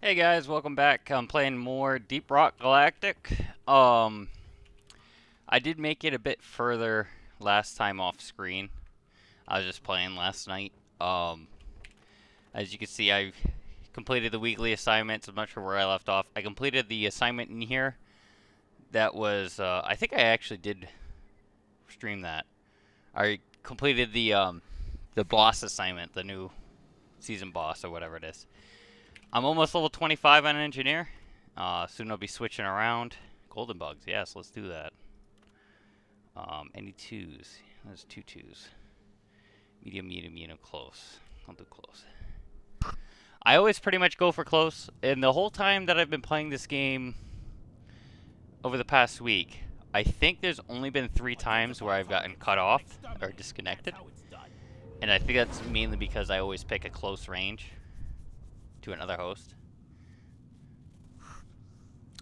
Hey guys, welcome back. I'm playing more Deep Rock Galactic. I did make it a bit further last time off screen. I was just playing last night. As you can see, I completed the weekly assignments. I'm not sure where I left off. I completed the assignment in here. That was, I think I actually did stream that. I completed the boss assignment, the new season boss or whatever it is. I'm almost level 25 on engineer. Soon I'll be switching around. Golden bugs, yes, let's do that. Any twos? There's two twos. Medium, close. I'll do close. I always pretty much go for close, and the whole time that I've been playing this game over the past week, I think there's only been 3 times where I've gotten cut off or disconnected. And I think that's mainly because I always pick a close range to another host.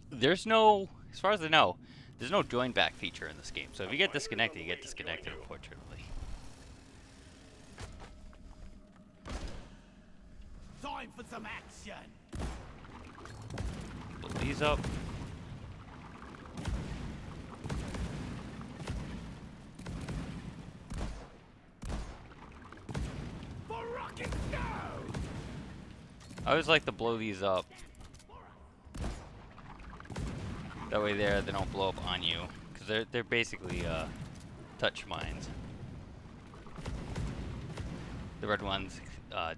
There's no, as far as I know, there's no join back feature in this game. So if you get disconnected, you get disconnected, unfortunately. Time for some action. Put these up. For rocket go! I always like to blow these up. That way they don't blow up on you, because they're basically touch mines. The red ones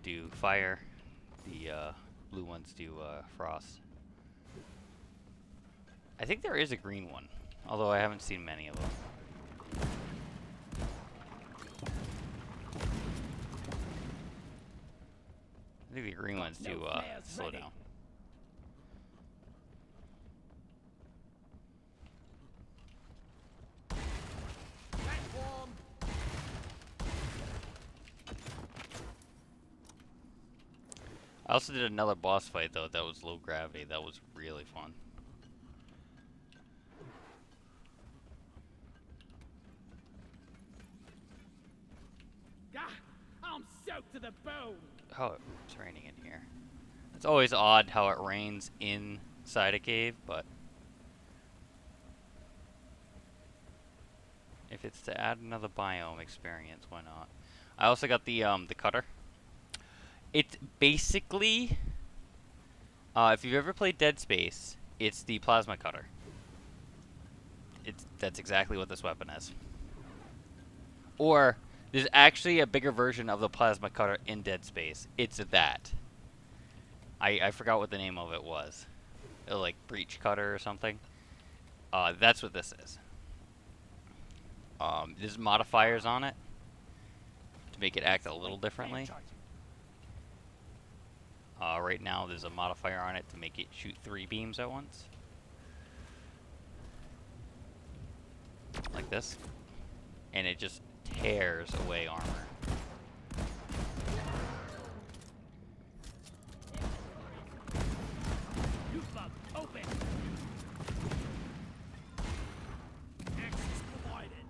do fire. The blue ones do frost. I think there is a green one, although I haven't seen many of them. I think the green ones do slow down. Platform. I also did another boss fight though that was low gravity. That was really fun. Ah, I'm soaked to the bone. Oh, it's raining in here. It's always odd how it rains inside a cave, but if it's to add another biome experience, why not? I also got the cutter. It's basically, if you've ever played Dead Space, it's the plasma cutter. That's exactly what this weapon is. Or there's actually a bigger version of the plasma cutter in Dead Space. It's that. I forgot what the name of it was. Like breach cutter or something. That's what this is. There's modifiers on it to make it act a little differently. Right now there's a modifier on it to make it shoot 3 beams at once. Like this. And it just tears away armor. You bug open. Access provided.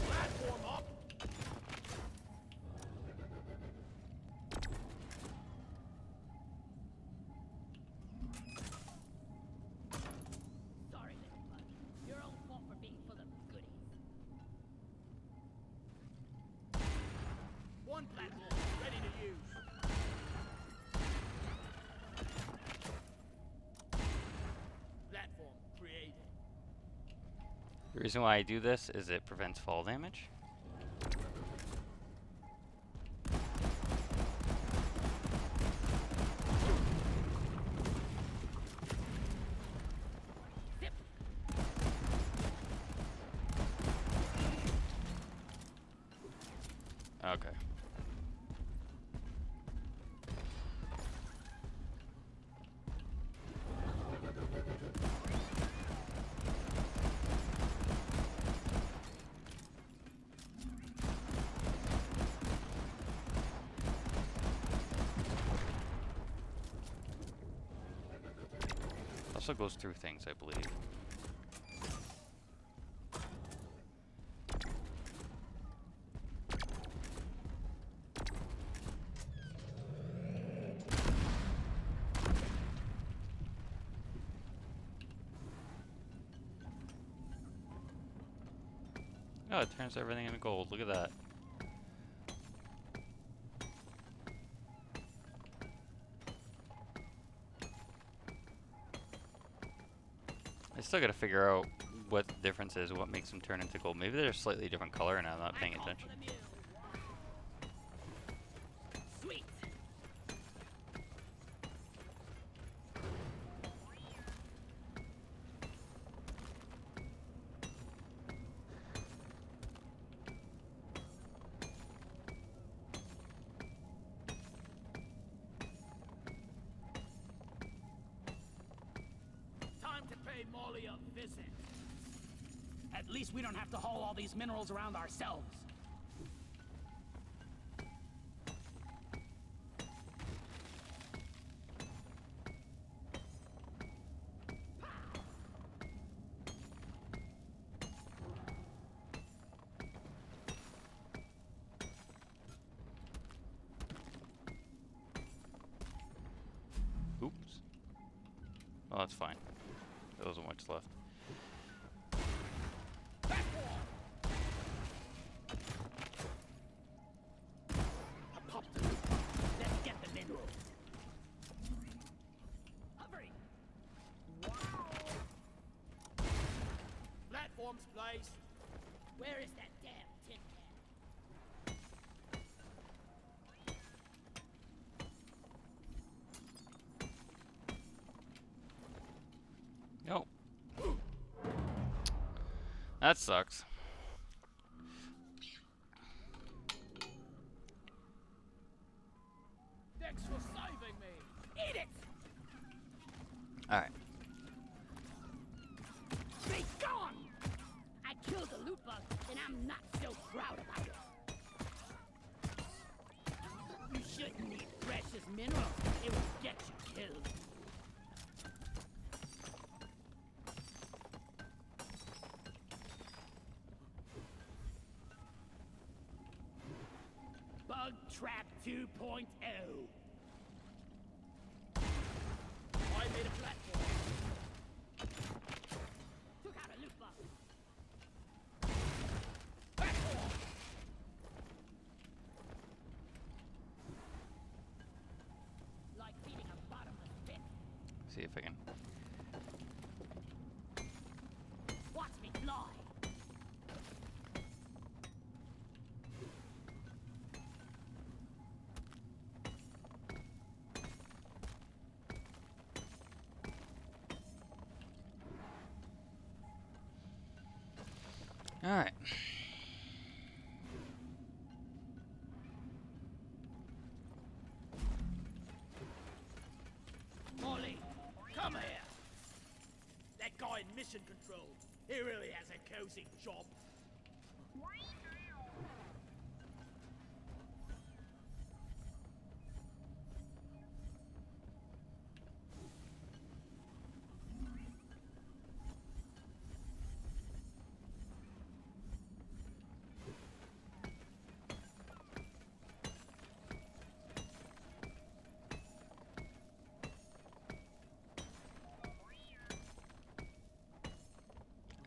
Platform up. Sorry, little bug. Your own fault for being full of goodies. One platform ready to use. Platform created. The reason why I do this is it prevents fall damage. Zip. Okay. Also goes through things, I believe. Oh, it turns everything into gold. Look at that. I still gotta figure out what the difference is, what makes them turn into gold. Maybe they're a slightly different color and I'm not paying attention. Sweet. Time to pay Molly a visit. At least we don't have to haul all these minerals around ourselves. Oops. Oh, that's fine. There wasn't much left. Pop the loop. Let's get the mineral. Hurry. Wow. Platforms placed. Where is that damn tin can? Nope. That sucks. Thanks for saving me. Eat it. Alright. Be gone. I killed a loot bug, and I'm not so proud about it. You shouldn't need precious minerals. It will get you killed. Bug Trap 2.0. I made a platform. Took out a loot bug. Platform. Like feeding a bottomless pit. See if I can. Watch me fly. Alright. Molly, come here. That guy in mission control, he really has a cozy job.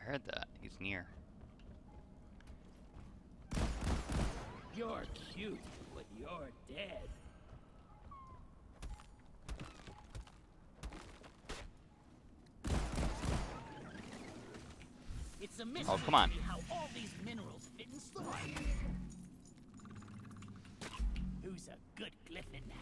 I heard that. He's near. You're cute, but you're dead. It's a mystery come on. to me how all these minerals fit inside. Who's a good Glyphon now?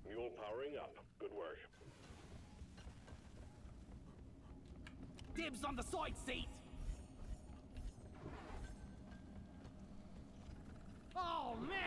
Mule powering up. Good work. Dibs on the side seat. Oh man!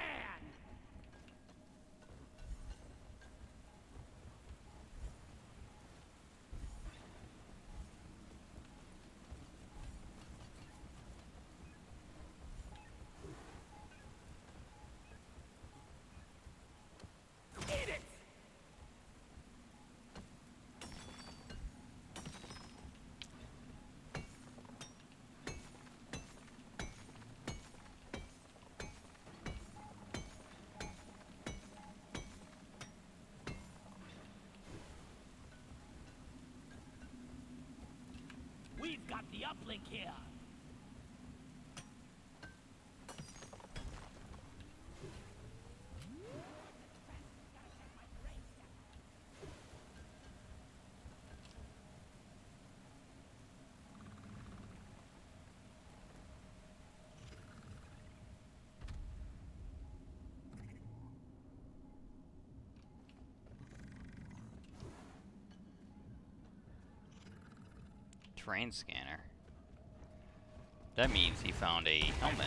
uplink here. Terrain scanner. That means he found a helmet.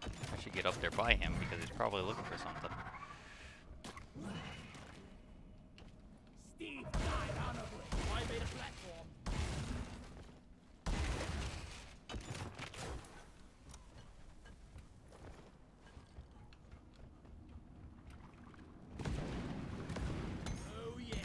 I should get up there by him because he's probably looking for something. Steve died honorably. I made a platform. Oh yeah.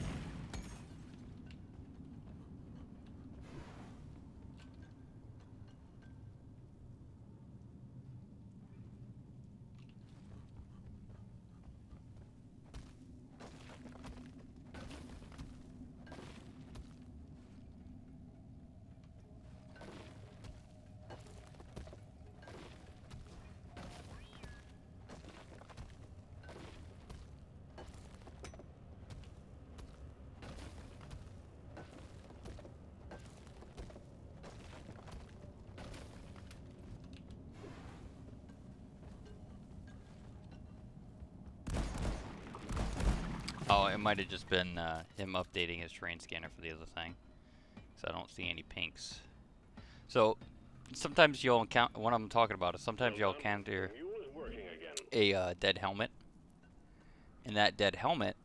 Oh, it might have just been him updating his terrain scanner for the other thing. So I don't see any pinks. So sometimes you'll encounter, what I'm talking about is sometimes you'll encounter Mule is working again. a dead helmet. And that dead helmet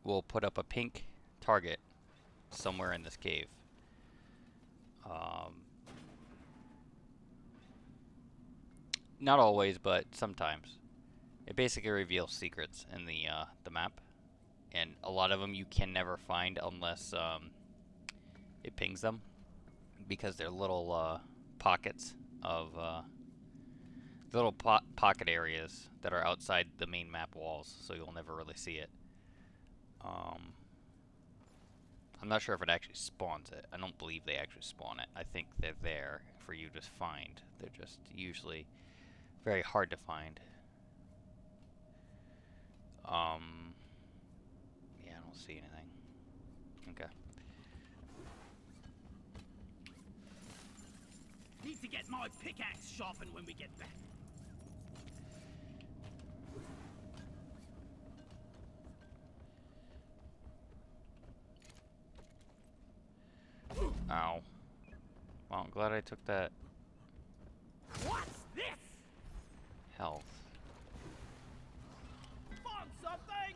will put up a pink target somewhere in this cave. Not always, but sometimes. It basically reveals secrets in the map, and a lot of them you can never find unless it pings them, because they're little pockets of little pocket areas that are outside the main map walls, so you'll never really see it. I'm not sure if it actually spawns it. I don't believe they actually spawn it. I think they're there for you to find. They're just usually very hard to find. Yeah, I don't see anything. Okay. Need to get my pickaxe sharpened when we get back. Ow. Well, I'm glad I took that What's this? health. Found something?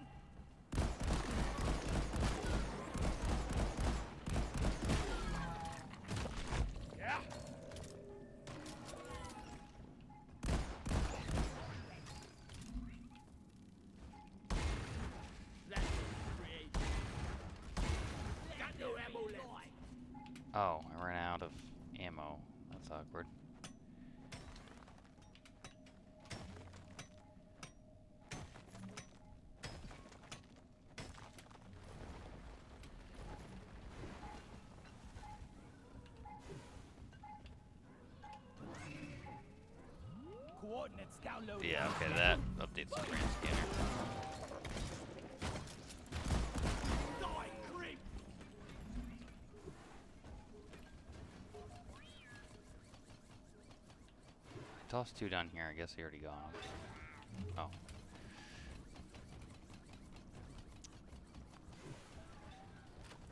Yeah. That's great. Got no ammo left. Oh, I ran out of ammo. That's awkward. Coordinates downloaded. Yeah, okay, that updates the terrain scanner. Die, creep. I tossed two down here. I guess he already got them. Oh.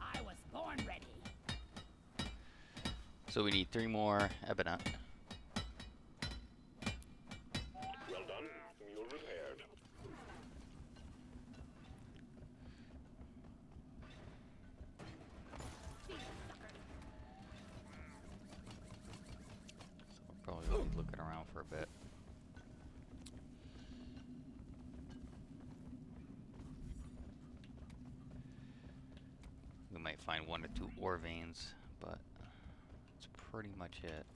I was born ready. So we need 3 more ebonite. Well done. Mule repaired. So we'll probably be looking around for a bit. We might find 1 or 2 ore veins, but that's pretty much it.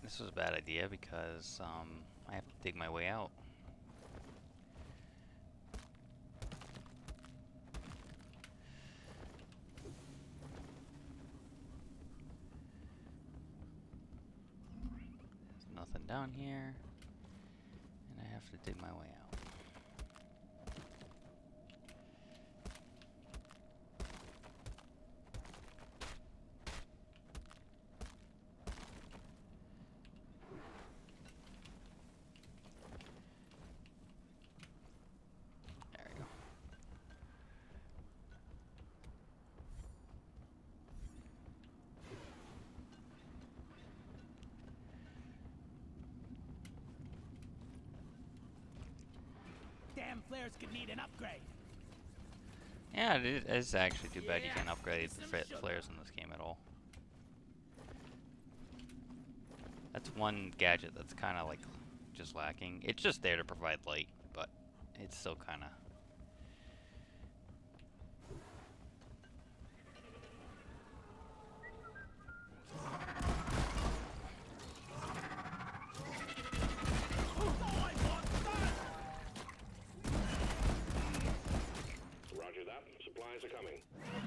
This was a bad idea because I have to dig my way out. down here, and I have to dig my way out. There we go. Damn flares could need an upgrade. Yeah, it is actually too bad you Yeah, can't upgrade some the sugar. flares in this game at all. That's one gadget that's kind of like just lacking. It's just there to provide light, but it's still kind of... Roger that. Supplies are coming.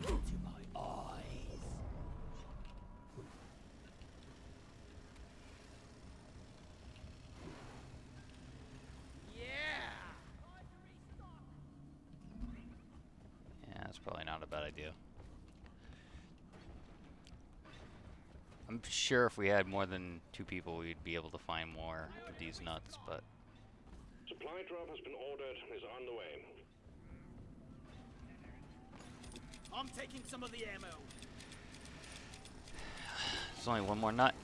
To my eyes. Yeah. Yeah, that's probably not a bad idea. I'm sure if we had more than 2 people, we'd be able to find more of these nuts, but... Supply drop has been ordered and is on the way. I'm taking some of the ammo. There's only one more nut.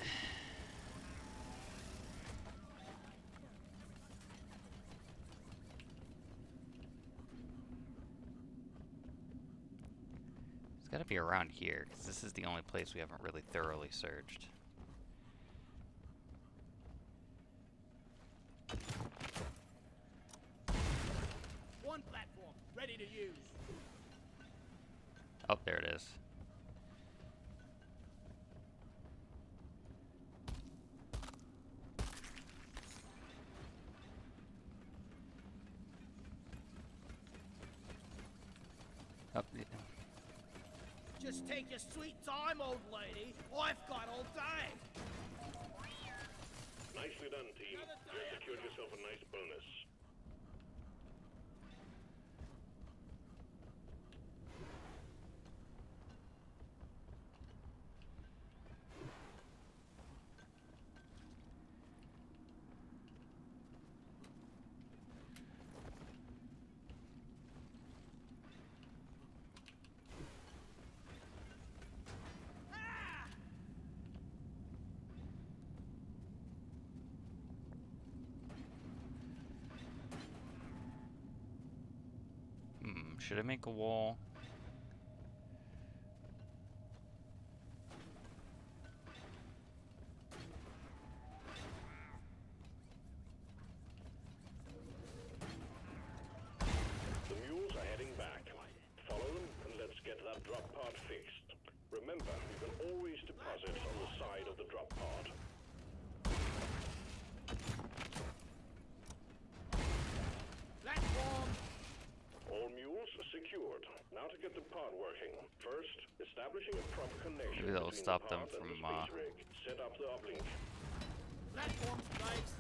It's gotta be around here, because this is the only place we haven't really thoroughly searched. One platform, ready to use. Oh, there it is. Oh, yeah. Just take your sweet time, old lady. I've got all day. Nicely done, team. You secured yourself a nice bonus. Should I make a wall? The mules are heading back. Follow them and let's get that drop pod fixed. Remember, you can always deposit on the side of the drop pod. Platform. All mules secured. Now to get the pod working. First, establishing a proper connection Maybe that'll between stop the them pod and the from, space rig. Set up the uplink. Platforms, guys.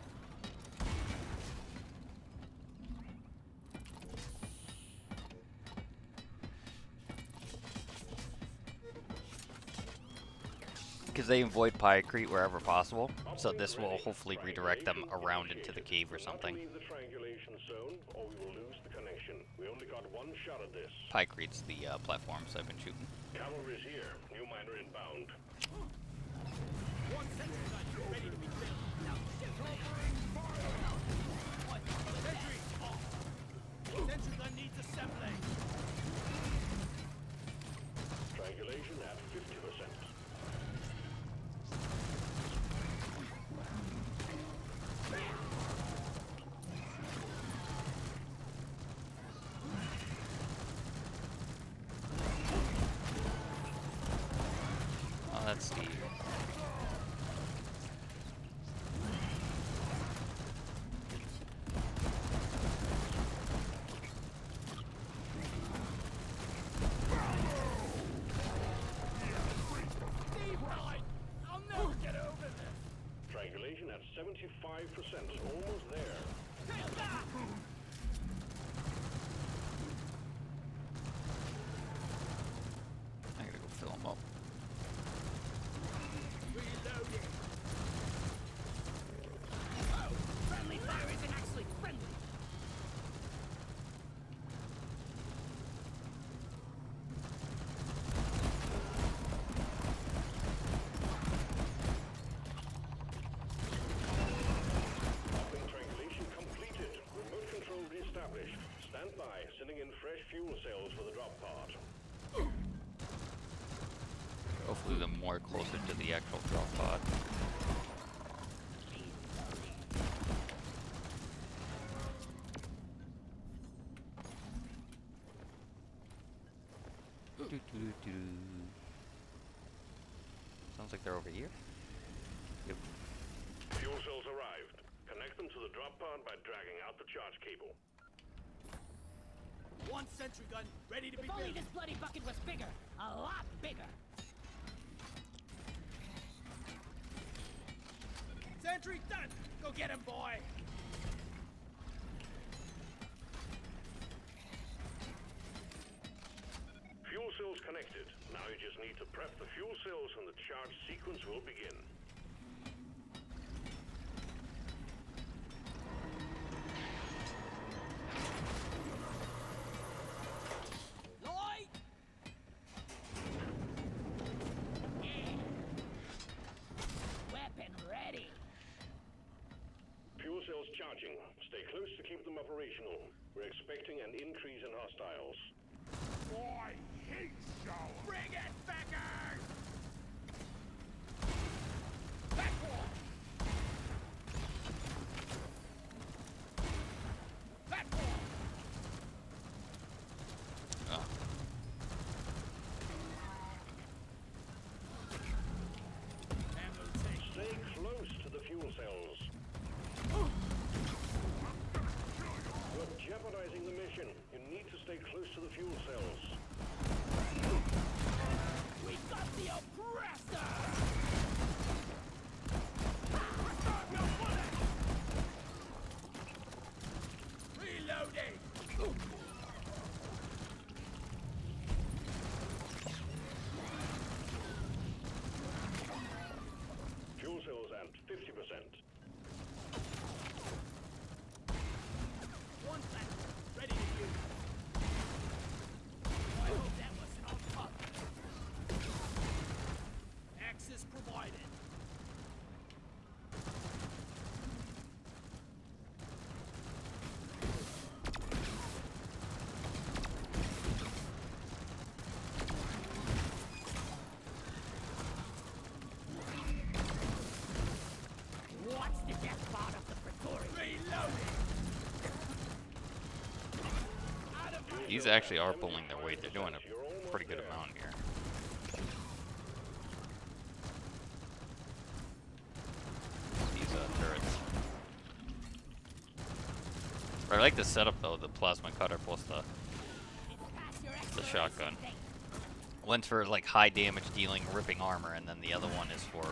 Because they avoid pyrecrete wherever possible, so this will hopefully redirect them around into the cave or something. Leave the triangulation zone, or we will lose the connection. We only got one shot at this. Pycrete's the platforms I've been shooting. Cavalry's here. New miner inbound. One sentry gun ready to be built. Now shoot. Sentry off. Sentry gun needs assembling. Triangulation at 50%. Oh, that's Steve. Steve, right. I'll never get over this. Triangulation at 70%. 75%. Almost there. I gotta go fill them up. Reloading. Oh, friendly fire isn't actually friendly. Uplink triangulation completed. Remote control reestablished. Stand by, sending in fresh fuel cells for the drop pod. Hopefully they're more closer to the actual drop pod. Sounds like they're over here. Yep. Fuel cells arrived. Connect them to the drop pod by dragging out the charge cable. One sentry gun ready to be If only built. this bloody bucket was bigger. A lot bigger. Sentry done. Go get him, boy. Fuel cells connected. Now you just need to prep the fuel cells and the charge sequence will begin. Lloyd. Weapon ready. Fuel cells charging. Stay close to keep them operational. We're expecting an increase in hostiles. Boy, heat shower. Bring it, Beckers. Back wall. Back wall. Oh. Ammo tank. Stay close to the fuel cells. You're jeopardizing the mission. You need to stay close to the fuel cells. We got the oppressor. Reloading. Fuel cells at 50%. One platform ready to use. I hope that wasn't on top. Access provided. What's the death part of the Praetorian? Reloading. Out of my These actually are pulling their weight. They're doing a pretty good amount here. These turrets. I like the setup though, the plasma cutter plus It's past your the exploration shotgun. date. One's for like high damage dealing, ripping armor, and then the other one is for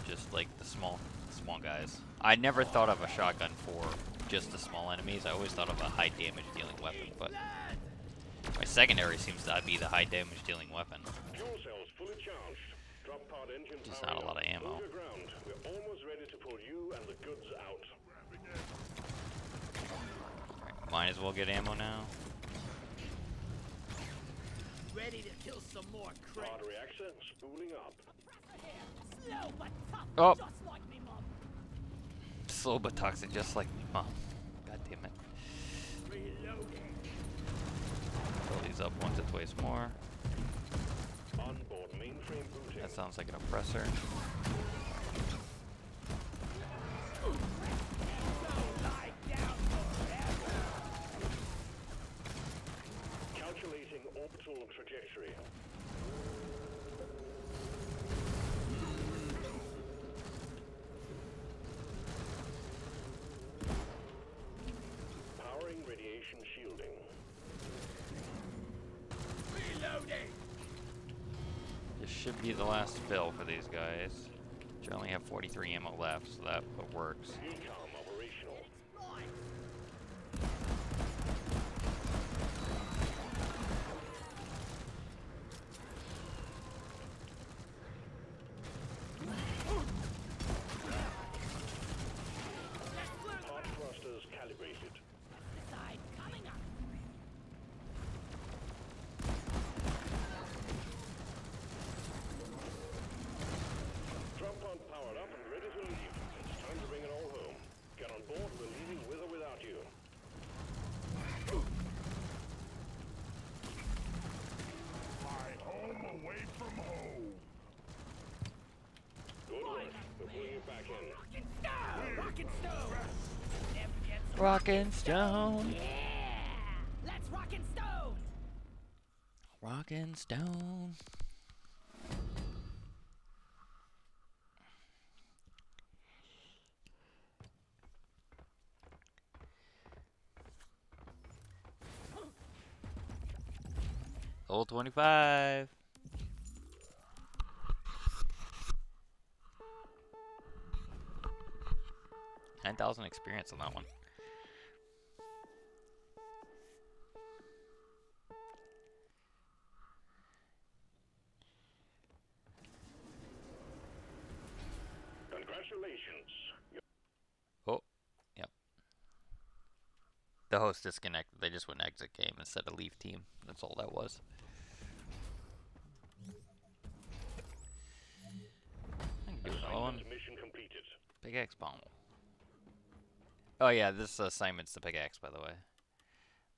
just like the small guys. I never thought of a shotgun for just the small enemies. I always thought of a high damage dealing weapon, but my secondary seems to be the high damage dealing weapon. Fuel cells fully charged. Drop pod engine Just powering not a lot of up. ammo. Hold your ground. We're almost ready to pull you and the goods out. Alright, might as well get ammo now. ready to kill some more crap. Hard reactor spooling up. Slow but tough, Oh. just like me, Mom. Slow but toxic, just like me, Mom. God damn it. Reloading. Fill these up once or twice more. Onboard mainframe booting. That sounds like an oppressor. Lie down forever. Calculating orbital trajectory. Powering radiation shielding. Reloading. This should be the last fill for these guys. I only have 43 ammo left, so that works. Ecom operational. Hot thrusters calibrated. Side coming up. Drop pod powered up and ready to leave. It's time to bring it all home. Get on board, we're leaving with or without you. My home away from home. Good work. We're pulling you back in. Rock and stone. Never gets Rock and stone. Yeah. Let's rock and stone. Rock and stone. Old 25. 9,000 experience on that one. Congratulations. Oh, yep. The host disconnected. They just went exit game instead of leave team. That's all that was. I can do another one. Assignment mission completed. Pickaxe bomb. Oh yeah, this assignment's the pickaxe, by the way.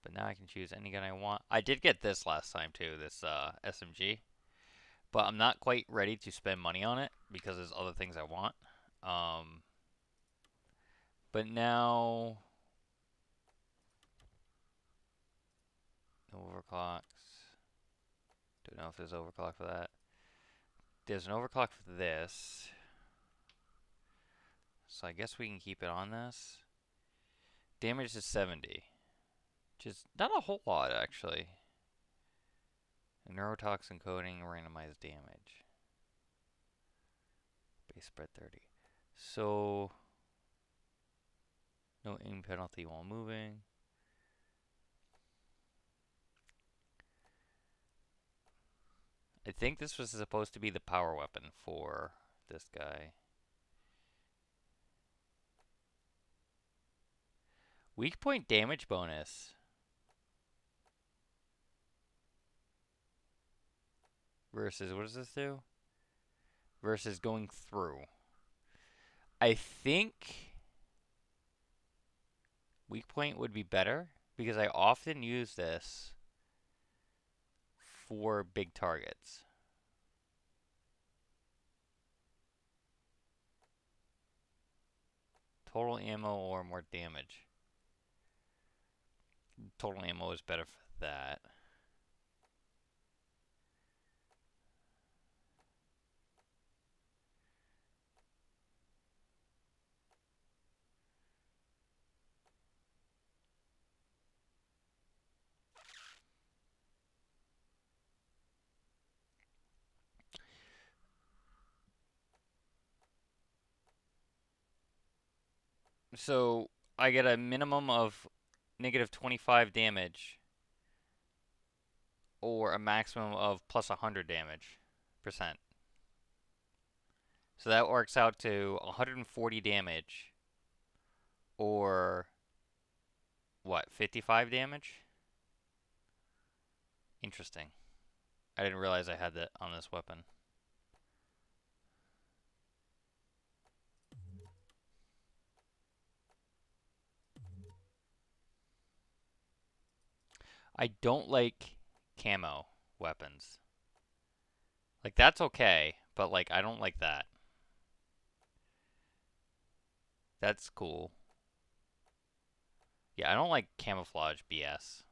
But now I can choose any gun I want. I did get this last time too, this SMG. But I'm not quite ready to spend money on it because there's other things I want. But now, no overclocks. Don't know if there's overclock for that. There's an overclock for this. So I guess we can keep it on this. Damage is 70. Which is not a whole lot, actually. Neurotoxin coating, randomized damage. Base spread 30. So, no aim penalty while moving. I think this was supposed to be the power weapon for this guy. Weak point damage bonus. Versus, what does this do? Versus going through. I think weak point would be better because I often use this for big targets. Total ammo or more damage. Total ammo is better for that. So I get a minimum of negative 25 damage or a maximum of plus 100 damage percent. So that works out to 140 damage or what, 55 damage? Interesting. I didn't realize I had that on this weapon. I don't like camo weapons. Like, that's okay, but, like, I don't like that. That's cool. Yeah, I don't like camouflage BS.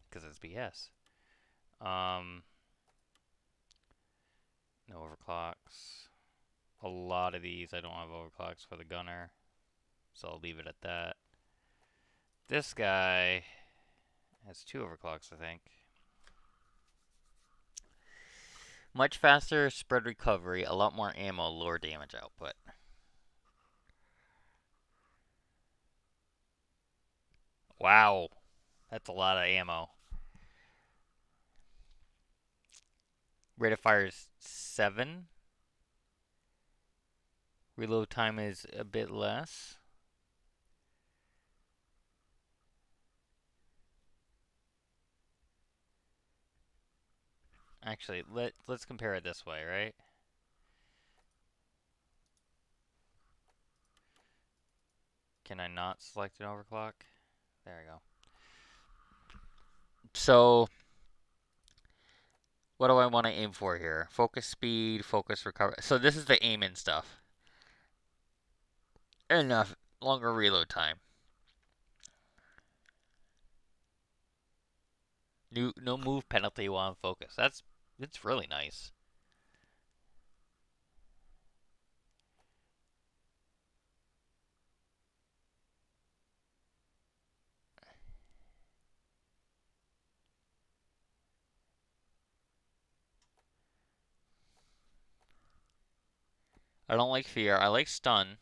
Because it's BS. No overclocks. A lot of these I don't have overclocks for the gunner. So I'll leave it at that. This guy has 2 overclocks, I think. Much faster spread recovery, a lot more ammo, lower damage output. Wow, that's a lot of ammo. Rate of fire is 7. Reload time is a bit less. Actually, let's compare it this way, right? Can I not select an overclock? There we go. So, what do I want to aim for here? Focus speed, focus recovery. So this is the aim in stuff. Enough. Longer reload time. No move penalty while in focus. It's really nice. I don't like fear. I like stun.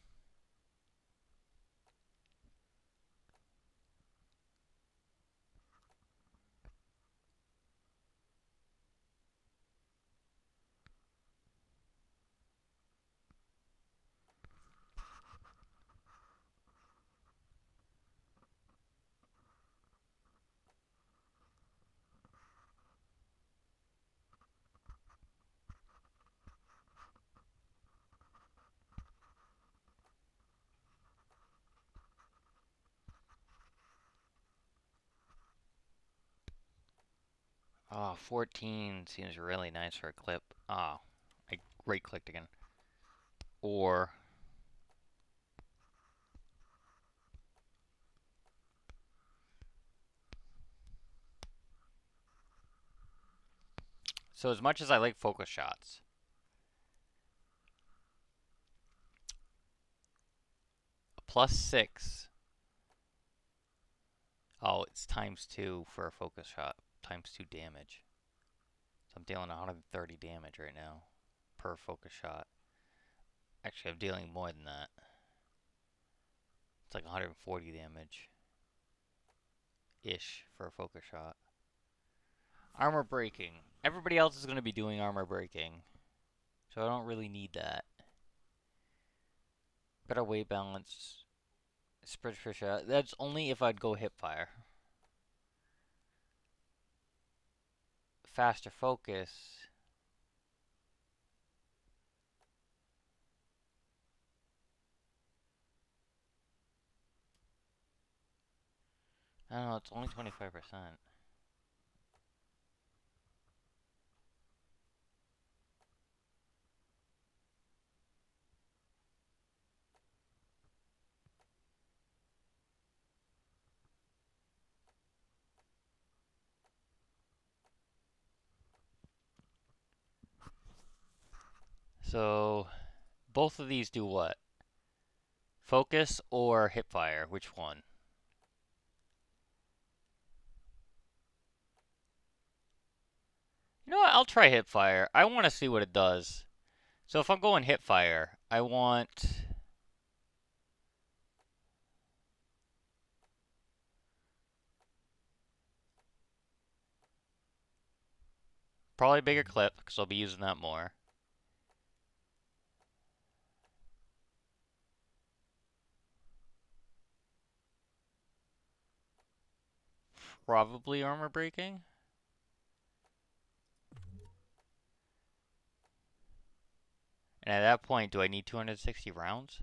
Oh, 14 seems really nice for a clip. Oh, I right clicked again. Or so as much as I like focus shots, +6. Oh, it's ×2 for a focus shot. ×2 damage. So I'm dealing 130 damage right now per focus shot. Actually, I'm dealing more than that. It's like 140 damage ish for a focus shot. Armor breaking. Everybody else is going to be doing armor breaking, so I don't really need that. Better weight balance. Spread for shot. That's only if I'd go hip fire. Faster focus. I don't know, it's only 25%. So, both of these do what? Focus or hip fire? Which one? You know what? I'll try hip fire. I want to see what it does. So if I'm going hip fire, I want probably a bigger clip because I'll be using that more. Probably armor breaking. And at that point, do I need 260 rounds?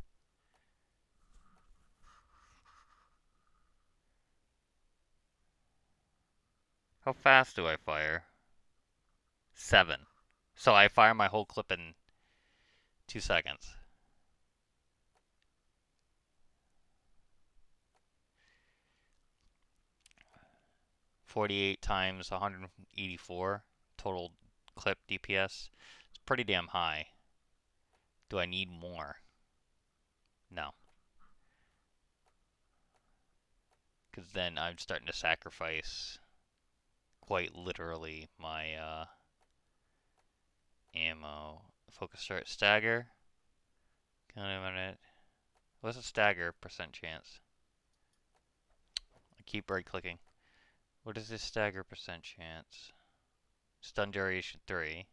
How fast do I fire? 7. So I fire my whole clip in 2 seconds. 48 times 184 total clip DPS. It's pretty damn high. Do I need more? No. Because then I'm starting to sacrifice, quite literally, my ammo. Focus start stagger. Count a minute. What's a stagger percent chance? I keep right clicking. What is this stagger percent chance? Stun duration 3.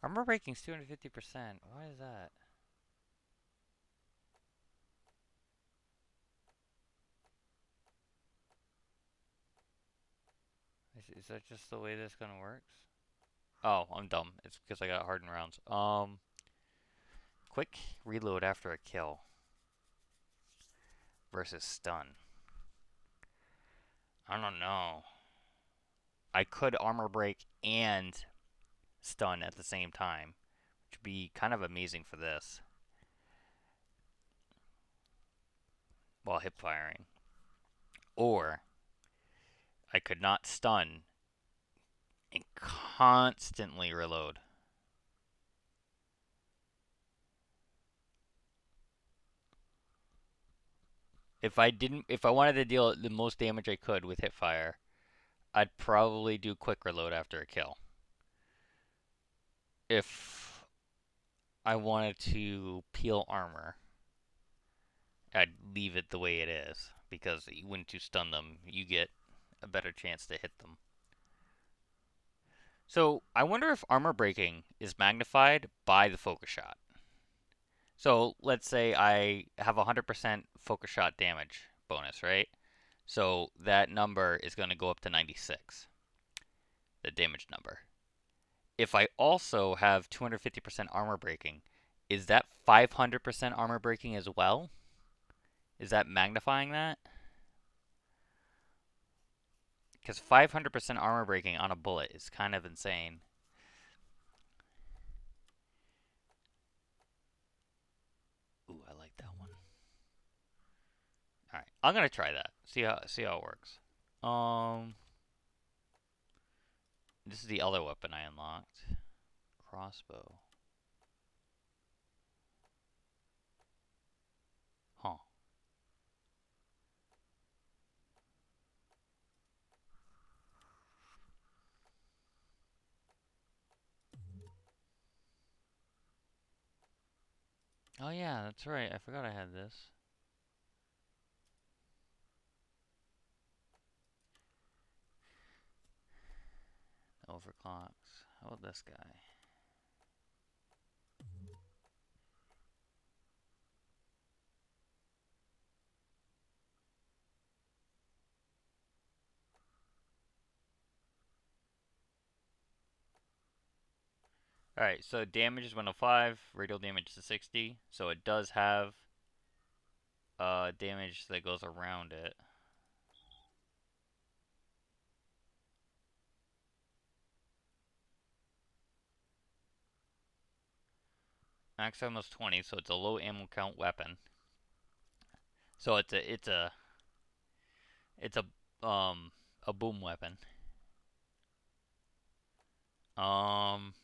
Armor breaking's 250%. Why is that? Is that just the way this gun works? Oh, I'm dumb. It's because I got hardened rounds. Quick reload after a kill versus stun. I don't know. I could armor break and stun at the same time, which would be kind of amazing for this while hip firing. Or I could not stun and constantly reload. If I wanted to deal the most damage I could with hip fire, I'd probably do quick reload after a kill. If I wanted to peel armor, I'd leave it the way it is, because when you stun them, you get a better chance to hit them. So I wonder if armor breaking is magnified by the focus shot. So let's say I have 100% focus shot damage bonus, right? So that number is going to go up to 96, the damage number. If I also have 250% armor breaking, is that 500% armor breaking as well? Is that magnifying that? Because 500% armor breaking on a bullet is kind of insane. Ooh, I like that one. All right, I'm gonna try that. See how it works. This is the other weapon I unlocked. Crossbow. Huh. Oh yeah, that's right. I forgot I had this. Overclocks. How about this guy? Alright, so damage is 105, radial damage is 60, so it does have damage that goes around it. Max ammo is 20, so it's a low ammo count weapon. So it's a boom weapon. Um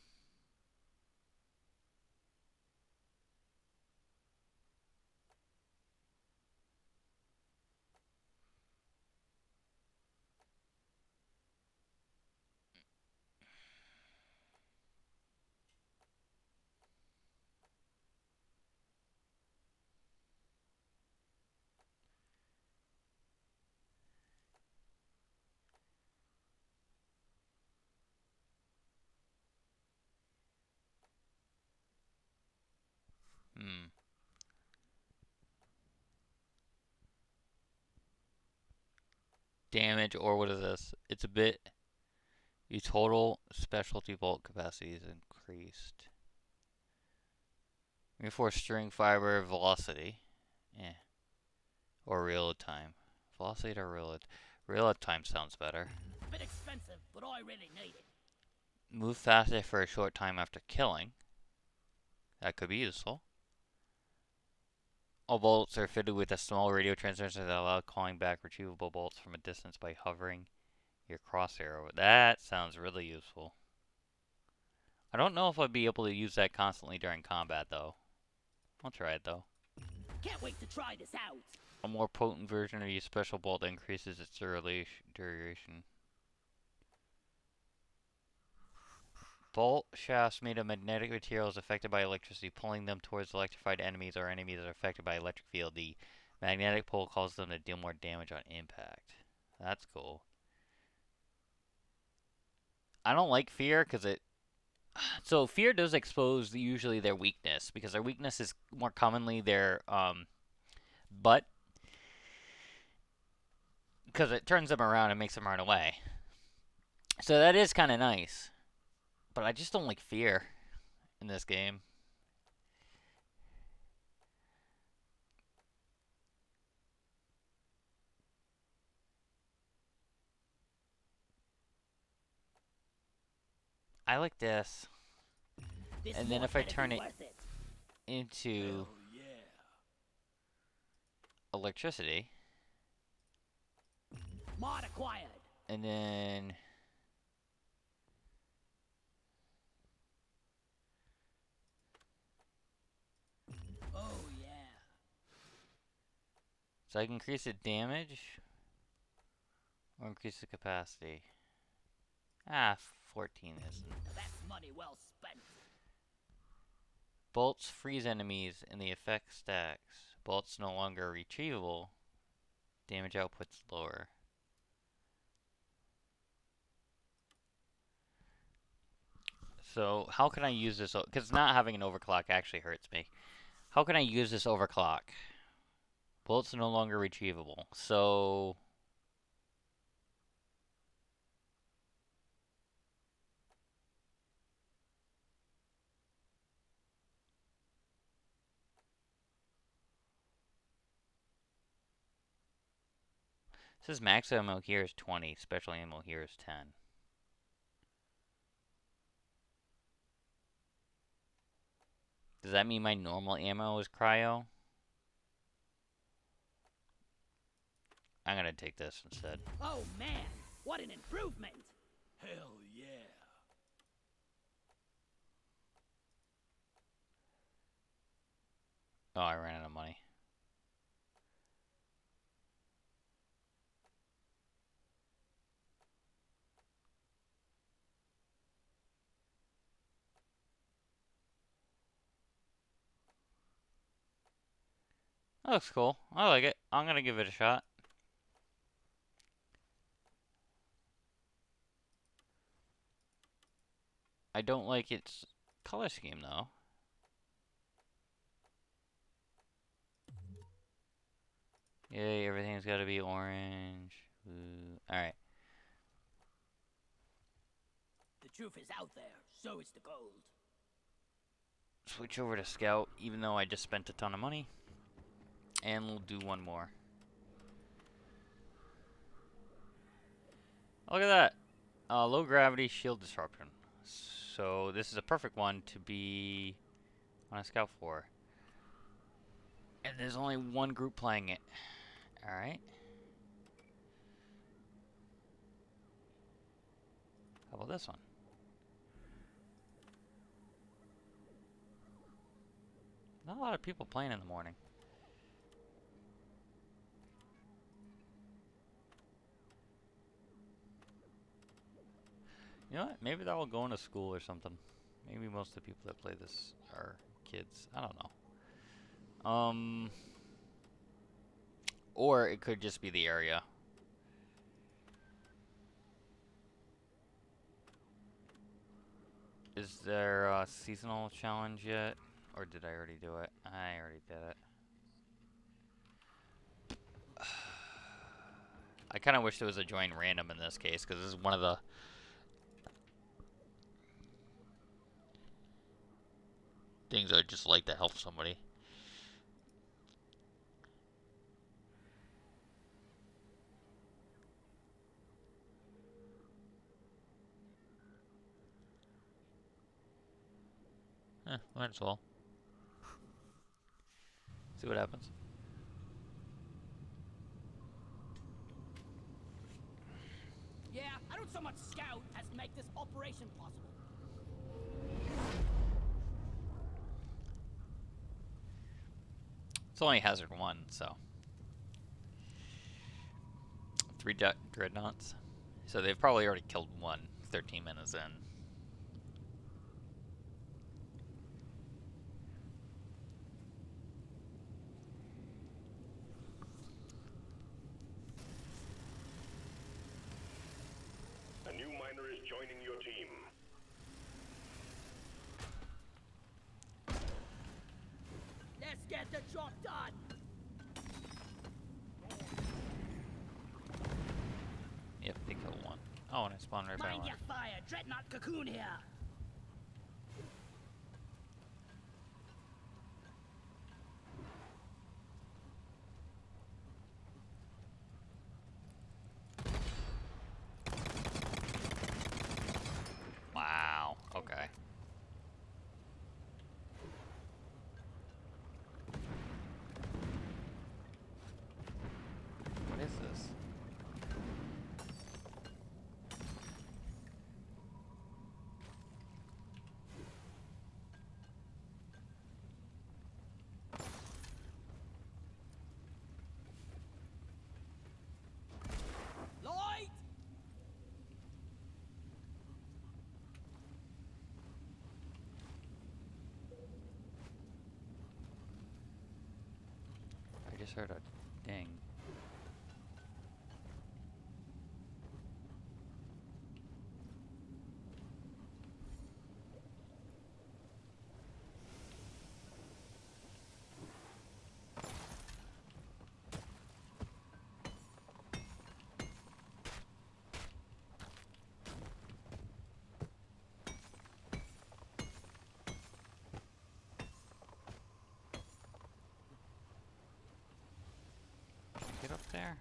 hmm. Damage, or what is this? It's a bit. Your total specialty bolt capacity is increased. Reinforced string fiber velocity. Yeah. Or reload time. Velocity or reload. Reload time sounds better. Bit expensive, but I really need it. Move faster for a short time after killing. That could be useful. All bolts are fitted with a small radio transmitter that allows calling back retrievable bolts from a distance by hovering your crosshair over. That sounds really useful. I don't know if I'd be able to use that constantly during combat, though. I'll try it, though. Can't wait to try this out. A more potent version of your special bolt increases its duration. Bolt shafts made of magnetic materials affected by electricity, pulling them towards electrified enemies or enemies that are affected by electric field. The magnetic pull causes them to deal more damage on impact. That's cool. I don't like fear because it. So fear does expose usually their weakness, because their weakness is more commonly their butt, because it turns them around and makes them run away. So that is kind of nice, but I just don't like fear in this game. I like this. This And then more if I better turn be it worth it. into electricity, Mod acquired. and then Oh yeah. so I can increase the damage or increase the capacity. 14 isn't. Now that's money well spent. Bolts freeze enemies and the effect stacks. Bolts no longer retrievable. Damage output's lower. So how can I use this? Because not having an overclock actually hurts me. How can I use this overclock? Bolts no longer retrievable. So it says max ammo here is 20. Special ammo here is 10. Does that mean my normal ammo is cryo? I'm gonna take this instead. Oh man, what an improvement! Hell yeah. Oh, I ran out of money. That looks cool. I like it. I'm gonna give it a shot. I don't like its color scheme though. Yay, everything's gotta be orange. Alright. The truth is out there, so is the gold. Switch over to Scout, even though I just spent a ton of money. And we'll do one more. Look at that. Low gravity shield disruption. So this is a perfect one to be on a Scout for. And there's only one group playing it. Alright. How about this one? Not a lot of people playing in the morning. You know what? Maybe that will go into school or something. Maybe most of the people that play this are kids. I don't know. Or it could just be the area. Is there a seasonal challenge yet? Or did I already do it? I already did it. I kind of wish there was a join random in this case, because this is one of the things I'd just like to help somebody. Might as well. See what happens. Yeah, I don't so much scout as make this operation possible. It's only hazard 1, so. Three dreadnoughts. So they've probably already killed one 13 minutes in. A new miner is joining your team. Let's get the job done. Yep, they killed one. Oh, and I spawned right by Mind one. your fire, Dreadnought Cocoon here. Wow. Okay. What is this? Lloyd! I just heard a ding. Get up there.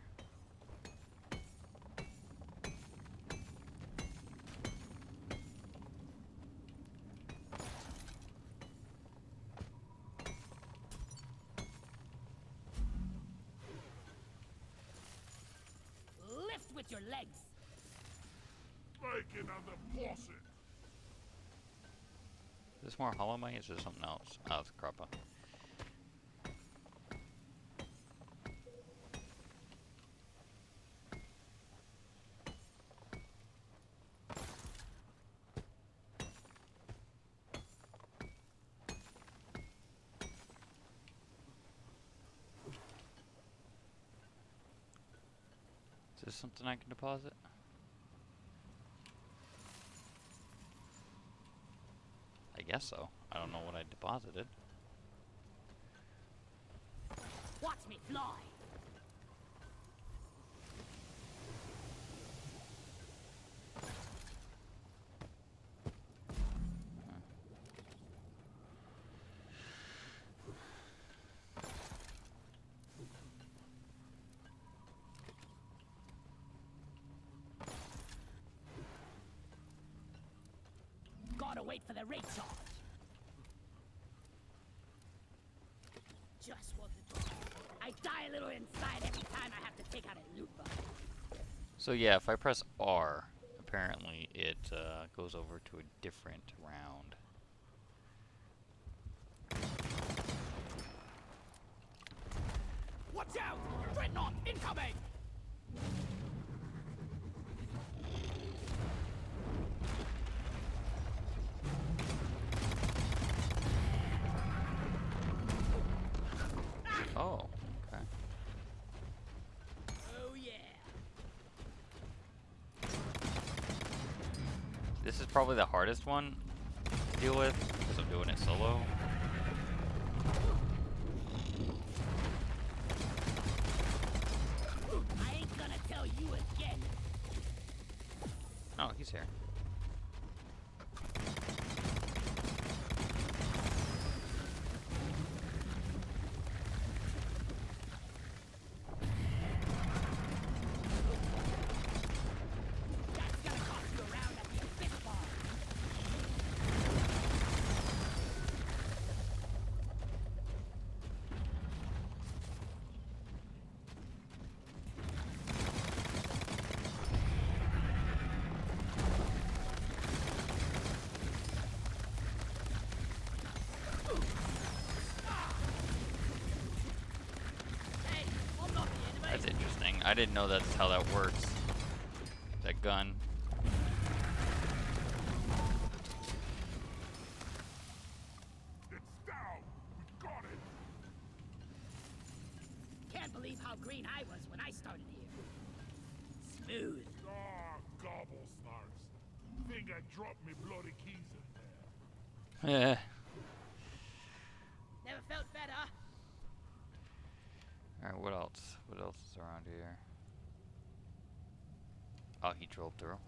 Lift with your legs. Like another faucet. Is this more Hollow Knight? Is this something else? Oh, it's Grappa. Is this something I can deposit? I guess so. I don't know what I deposited. Watch me fly. Gotta wait for the rate charge. Just what the I die a little inside every time I have to take out a loot box. So yeah, if I press R, apparently it goes over to a different round. Watch out! Dreadnought incoming! Oh, okay. Oh yeah! This is probably the hardest one to deal with because I'm doing it solo. I ain't gonna tell you again. Oh, he's here. That's gonna cost you a round at the abyss bar. I didn't know that's how that works. That gun. It's down. We got it. Can't believe how green I was when I started here. Smooth. Ah, gobble snarfs. Think I dropped me bloody keys in there. Yeah. Never felt better. Alright, what else? What else is around here? Oh, he drove through.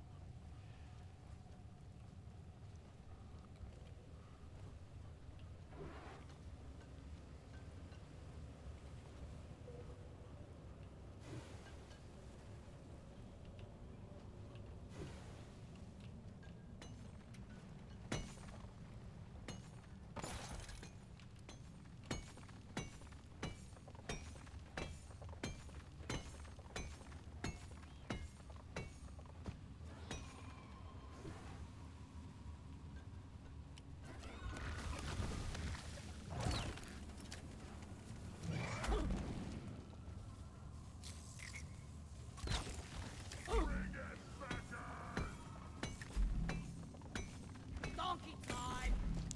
Donkey time.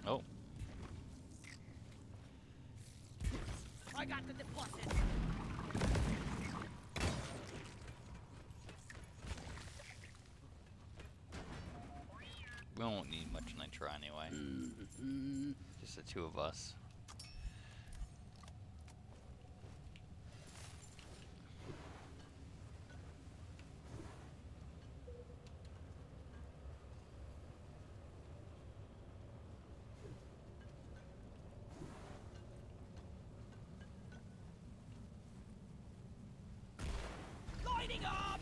Oh, I got the deposit. we won't need much nitro anyway. Just the two of us. Lighting up.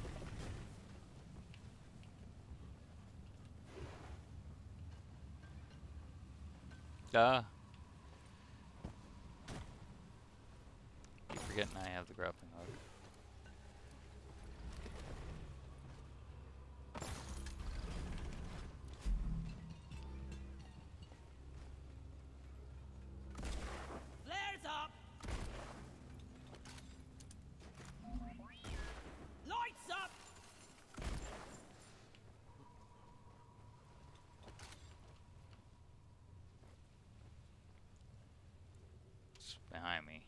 Keep forgetting I have the grappling hook. Flares up. Lights up. It's behind me.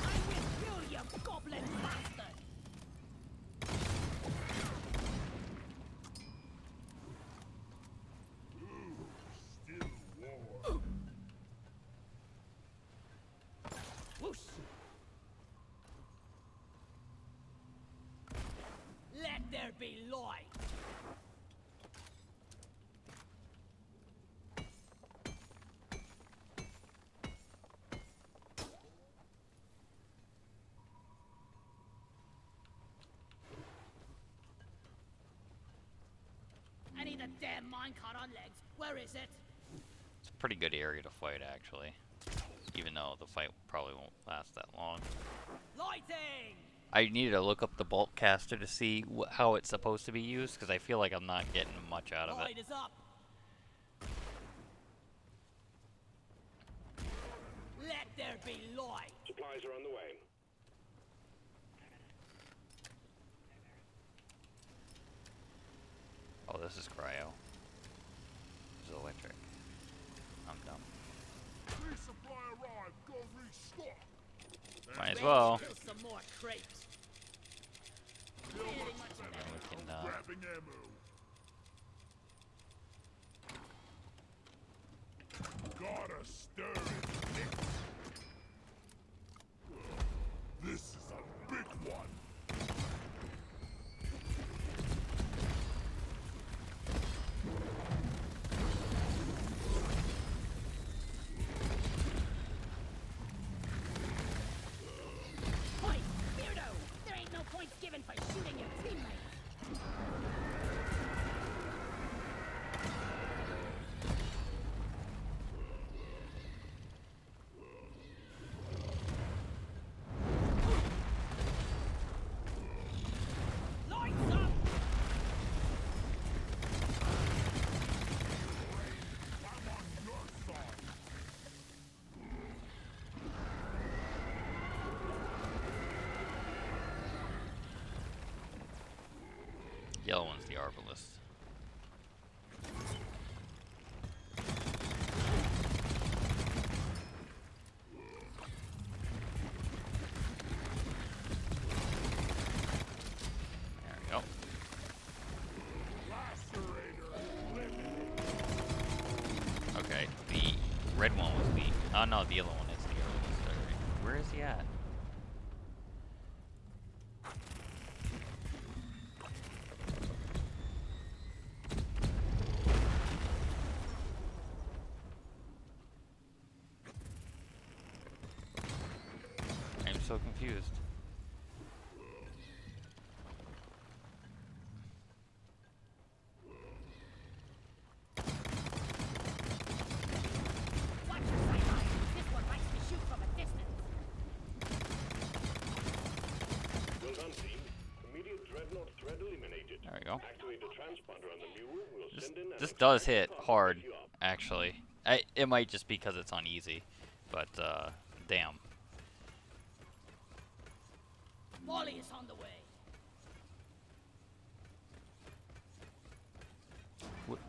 I'm with you, you goblin bastard. Still warm. Whoosh. Let there be light. I need a damn minecart on legs. Where is it? It's a pretty good area to fight, actually. Even though the fight probably won't last that long. Lighting! I needed to look up the bolt caster to see how it's supposed to be used, because I feel like I'm not getting much out of it. Light is up. Let there be light. Supplies are on the way. Oh, this is cryo. This is electric. I'm dumb. Resupply arrived. Go restock. Might as well. Kill some more crates. Feel Feeling much much better. Then we can, Grabbing ammo. Gotta stir it. This is a big one. Point! Beardo! There ain't no points given for shooting your teammates. Yellow one's the Arbalist. There we go. Okay, the red one was the... Oh no, the yellow one is the Arbalist. Alright. Where is he at? I'm so confused. Watch your sight. This one likes to shoot from a distance. Well done, team. Immediate dreadnought threat eliminated. There we go. Activate the transponder on the mule. We'll send in an This does extraction hit pod to hard, pick you up. actually. It might just be because it's on easy, but damn. Molly is on the way. What?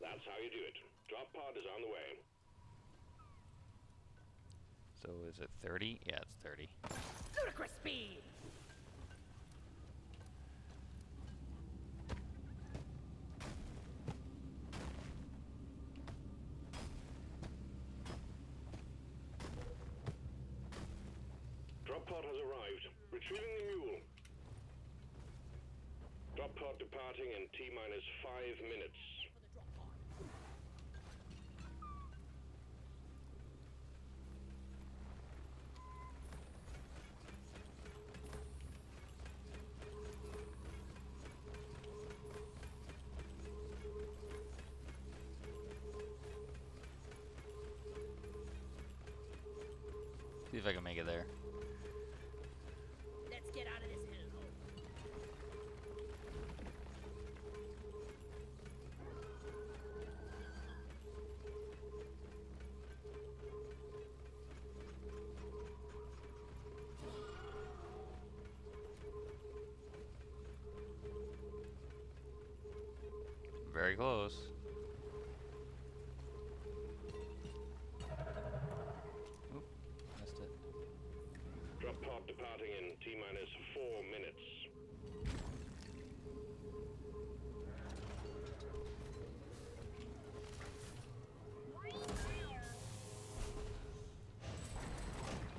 That's how you do it. Drop pod is on the way. So is it 30? Yeah, it's 30. Ludicrous speed. Drop pod has arrived. Retrieving the mule. Drop pod departing in T-minus 5 minutes. See if I can make it there. Let's get out of this hellhole. Very close. Oop, missed it. Drop pod departing in T-minus 4 minutes.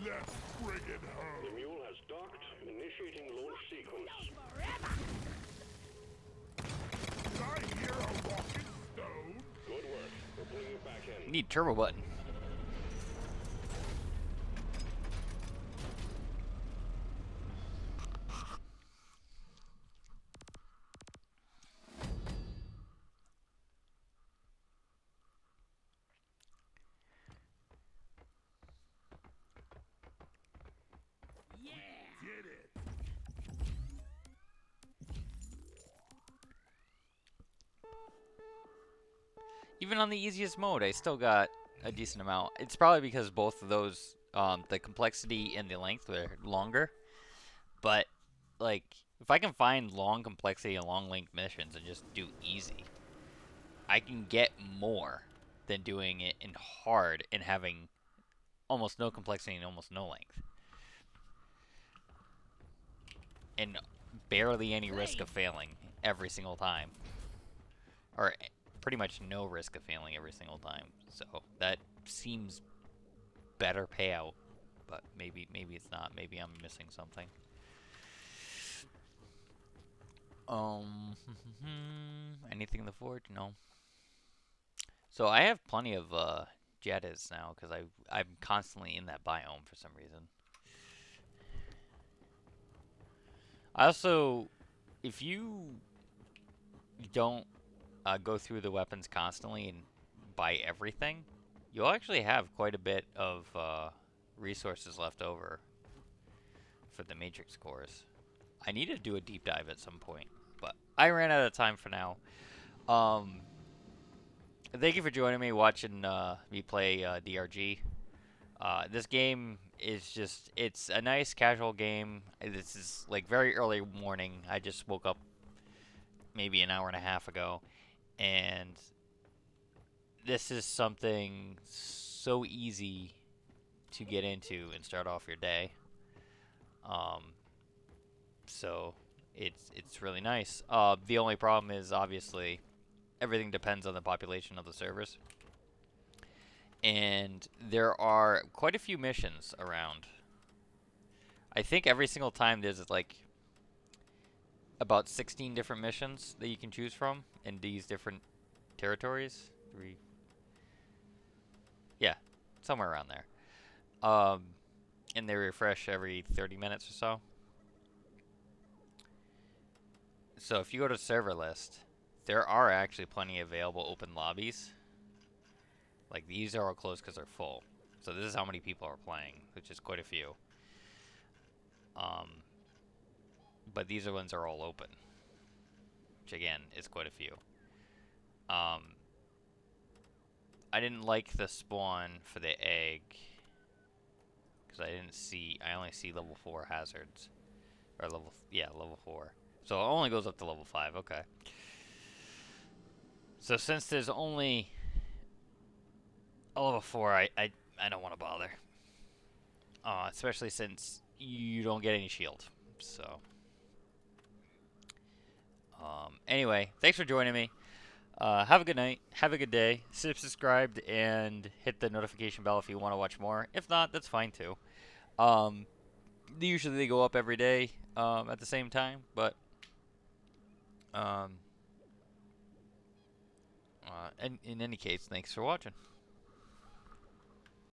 Let's bring it home. The mule has docked, initiating launch sequence. Forever. Did I hear a rocking stone? Good work. We're pulling you back in. Need turbo button. Yeah. Did it. Even on the easiest mode, I still got a decent amount. It's probably because both of those, the complexity and the length are longer. But, like, if I can find long complexity and long length missions and just do easy, I can get more than doing it in hard and having almost no complexity and almost no length. And barely any risk of failing every single time. Or pretty much no risk of failing every single time. So that seems better payout, but maybe it's not. Maybe I'm missing something. Anything in the forge? No. So I have plenty of Jettas now because I'm constantly in that biome for some reason. I also, if you don't go through the weapons constantly and buy everything, you'll actually have quite a bit of resources left over for the Matrix cores. I need to do a deep dive at some point, but I ran out of time for now. Thank you for joining me, watching me play DRG. This game it's a nice casual game. This is like very early morning. I just woke up maybe an hour and a half ago, and this is something so easy to get into and start off your day. Um, so it's really nice. The only problem is obviously everything depends on the population of the servers, and there are quite a few missions around. I think every single time there's like about 16 different missions that you can choose from in these different territories. Three, yeah, somewhere around there. Um, and they refresh every 30 minutes or so. So if you go to server list, there are actually plenty of available open lobbies. Like these are all closed because they're full. So this is how many people are playing, which is quite a few. Um, but these ones are all open, which again is quite a few. I didn't like the spawn for the egg because I only see level 4 hazards, or level 4. So it only goes up to level 5. Okay. So since there's only a level 4, I don't want to bother. Especially since you don't get any shield. So anyway, thanks for joining me. Have a good night. Have a good day. Subscribe and hit the notification bell if you want to watch more. If not, that's fine too. Usually they go up every day at the same time, but in any case, thanks for watching.